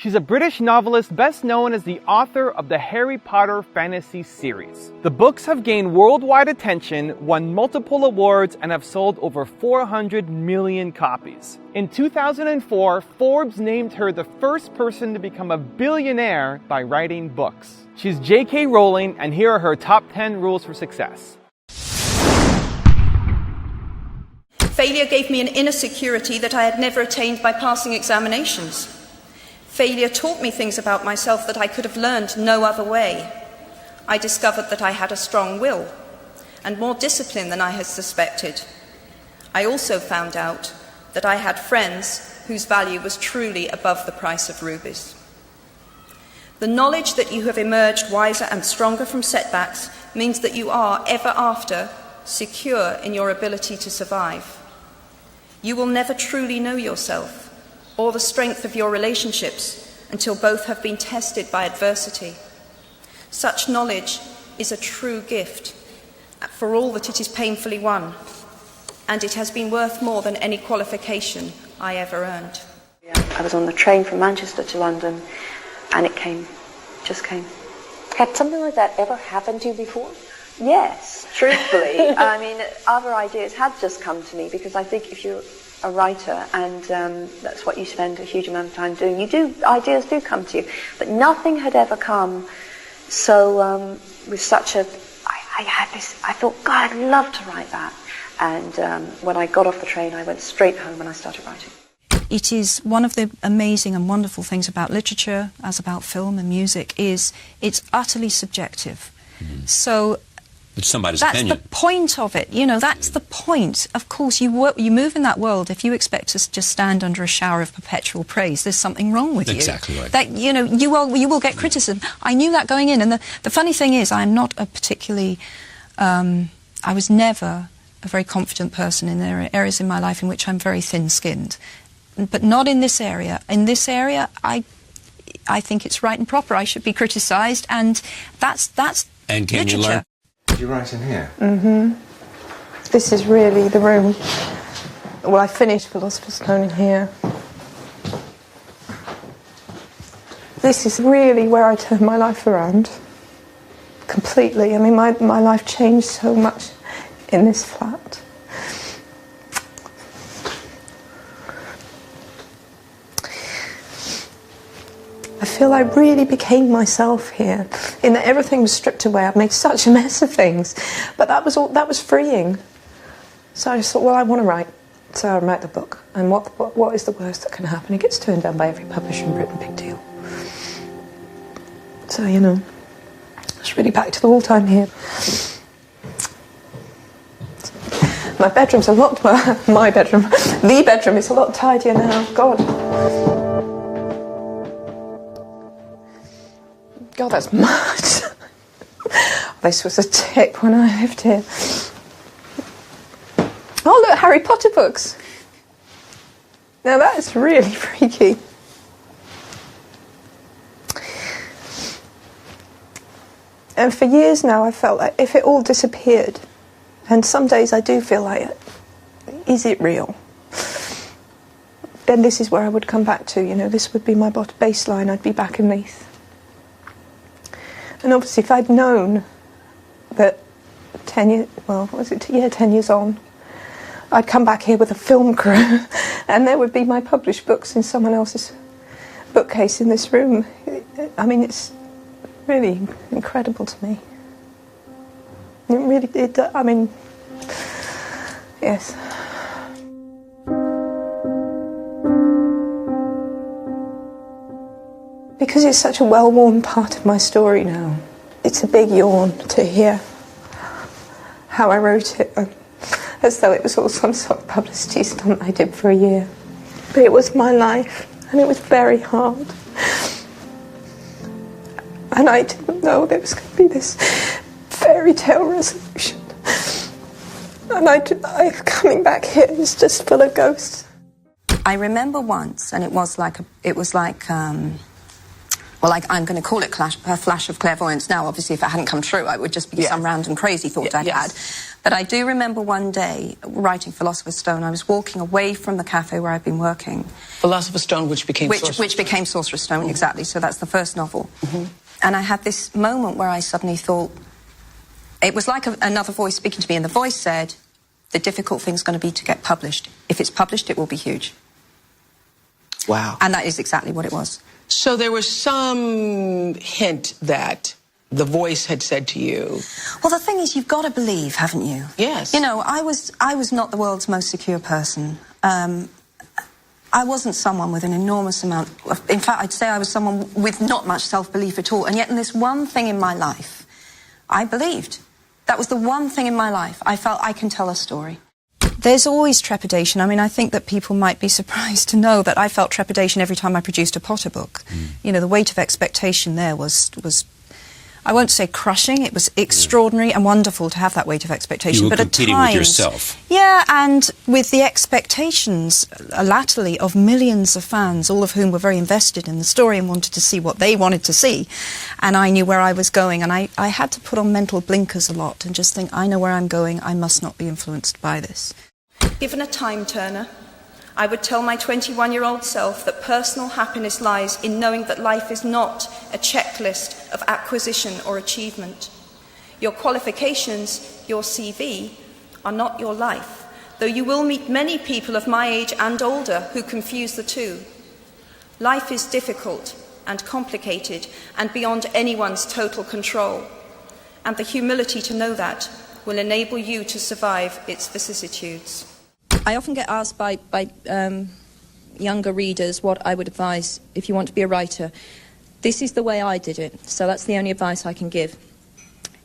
She's a British novelist best known as the author of the Harry Potter fantasy series. The books have gained worldwide attention, won multiple awards, and have sold over 400 million copies. In 2004, Forbes named her the first person to become a billionaire by writing books. She's JK Rowling, and here are her top 10 rules for success. Failure gave me an inner security that I had never attained by passing examinations. Failure taught me things about myself that I could have learned no other way. I discovered that I had a strong will and more discipline than I had suspected. I also found out that I had friends whose value was truly above the price of rubies. The knowledge that you have emerged wiser and stronger from setbacks means that you are, ever after, secure in your ability to survive. You will never truly know yourself or the strength of your relationships until both have been tested by adversity. Such knowledge is a true gift, for all that it is painfully won, and it has been worth more than any qualification I ever earned. I was on the train from Manchester to London, and it came, just came. Had something like that ever happened to you before? Yes, truthfully. I mean, other ideas had just come to me, because I think if you're a writer, and that's what you spend a huge amount of time doing, ideas do come to you, but nothing had ever come so with such a, I had this, I thought, God, I'd love to write that, and when I got off the train I went straight home and I started writing. It is one of the amazing and wonderful things about literature, as about film and music, is it's utterly subjective. So it's somebody's that's opinion. the point of it, you know, that's the point. Of course, you move in that world. If you expect to just stand under a shower of perpetual praise, there's something wrong with you. Exactly right. That, you know, you will get criticism. I knew that going in, and the funny thing is, I'm not a particularly, I was never a very confident person. In there are areas in my life in which I'm very thin-skinned, but not in this area. In this area, I think it's right and proper. I should be criticised, and that's and can literature. You learn? Did you write in here? This is really the room. Well, I finished Philosopher's Stone in here. This is really where I turned my life around. Completely. I mean, my life changed so much in this flat. I feel I really became myself here, in that everything was stripped away. I'd made such a mess of things, but that was freeing. So I just thought, well, I want to write, so I write the book. And what is the worst that can happen? It gets turned down by every publisher in Britain, big deal. So, you know, it's really back to the wall time here. My bedroom's a lot, the bedroom is a lot tidier now, God. God, that's much. This was a tip when I lived here. Oh, look, Harry Potter books. Now that's really freaky. And for years now I felt like if it all disappeared, and some days I do feel like, is it real? Then this is where I would come back to, you know, this would be my baseline. I'd be back in Leith. And obviously if I'd known that 10 years on, I'd come back here with a film crew and there would be my published books in someone else's bookcase in this room. I mean, it's really incredible to me. It really, I mean, yes. Because it's such a well-worn part of my story now, it's a big yawn to hear how I wrote it, as though it was all some sort of publicity stunt I did for a year. But it was my life, and it was very hard. And I didn't know there was going to be this fairy tale resolution. And coming back here is just full of ghosts. I remember once, and it was like well, I'm going to call it a flash of clairvoyance now. Obviously, if it hadn't come true, it would just be some random crazy thought I'd had. But I do remember one day, writing Philosopher's Stone, I was walking away from the cafe where I'd been working. Philosopher's Stone, which became Sorcerer's Which became Sorcerer's Stone, exactly. So that's the first novel. And I had this moment where I suddenly thought, it was like another voice speaking to me, and the voice said, the difficult thing's going to be to get published. If it's published, it will be huge. Wow. And that is exactly what it was. So there was some hint that the voice had said to you... Well, the thing is, you've got to believe, haven't you? Yes. You know, I was not the world's most secure person. I wasn't someone with an enormous amount of... In fact, I'd say I was someone with not much self-belief at all. And yet in this one thing in my life, I believed. That was the one thing in my life. I felt I can tell a story. There's always trepidation. I mean, I think that people might be surprised to know that I felt trepidation every time I produced a Potter book. You know, the weight of expectation there was I won't say crushing, it was extraordinary and wonderful to have that weight of expectation. You were but competing at times, with yourself. Yeah, and with the expectations, latterly, of millions of fans, all of whom were very invested in the story and wanted to see what they wanted to see. And I knew where I was going, and I had to put on mental blinkers a lot and just think, I know where I'm going, I must not be influenced by this. Given a time turner, I would tell my 21-year-old self that personal happiness lies in knowing that life is not a checklist of acquisition or achievement. Your qualifications, your CV, are not your life, though you will meet many people of my age and older who confuse the two. Life is difficult and complicated and beyond anyone's total control, and the humility to know that will enable you to survive its vicissitudes. I often get asked by younger readers what I would advise if you want to be a writer. This is the way I did it, so that's the only advice I can give.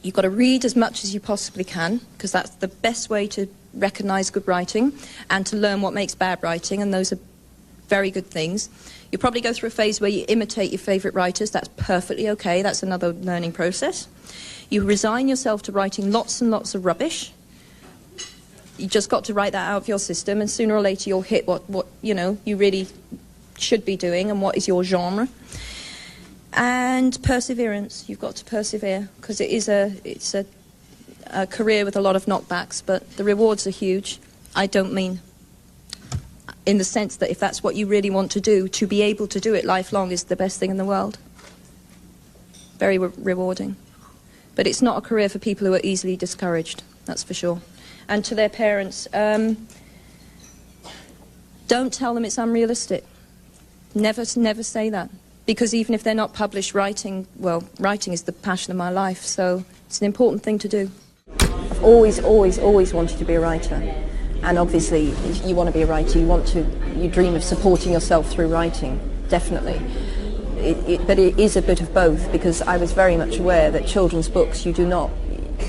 You've got to read as much as you possibly can, because that's the best way to recognise good writing and to learn what makes bad writing, and those are very good things. You'll probably go through a phase where you imitate your favourite writers. That's perfectly okay. That's another learning process. You resign yourself to writing lots and lots of rubbish. You just got to write that out of your system, and sooner or later you'll hit what you know you really should be doing and what is your genre. And perseverance. You've got to persevere, because it's a career with a lot of knockbacks, but the rewards are huge. I don't mean in the sense that if that's what you really want to do, to be able to do it lifelong is the best thing in the world. Very rewarding. But it's not a career for people who are easily discouraged, that's for sure. And to their parents, don't tell them it's unrealistic. Never say that. Because even if they're not published, writing is the passion of my life, so it's an important thing to do. I've always wanted to be a writer. And obviously, you want to be a writer, you dream of supporting yourself through writing, definitely. But it is a bit of both, because I was very much aware that children's books, you do not...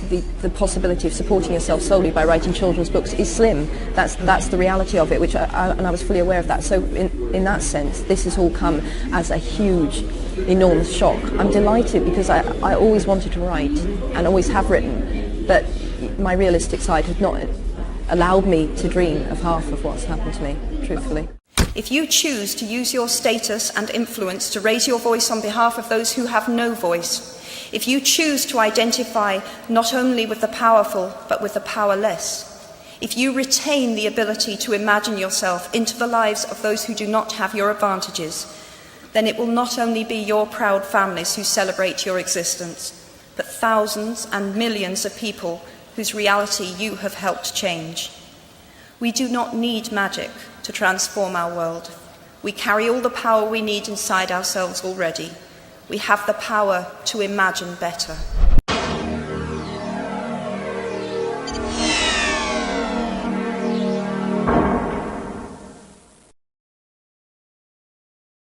The possibility of supporting yourself solely by writing children's books is slim. That's the reality of it, and I was fully aware of that. So in that sense, this has all come as a huge, enormous shock. I'm delighted, because I always wanted to write and always have written, but my realistic side has not allowed me to dream of half of what's happened to me, truthfully. If you choose to use your status and influence to raise your voice on behalf of those who have no voice, if you choose to identify not only with the powerful but with the powerless, if you retain the ability to imagine yourself into the lives of those who do not have your advantages, then it will not only be your proud families who celebrate your existence, but thousands and millions of people whose reality you have helped change. We do not need magic to transform our world. We carry all the power we need inside ourselves already. We have the power to imagine better.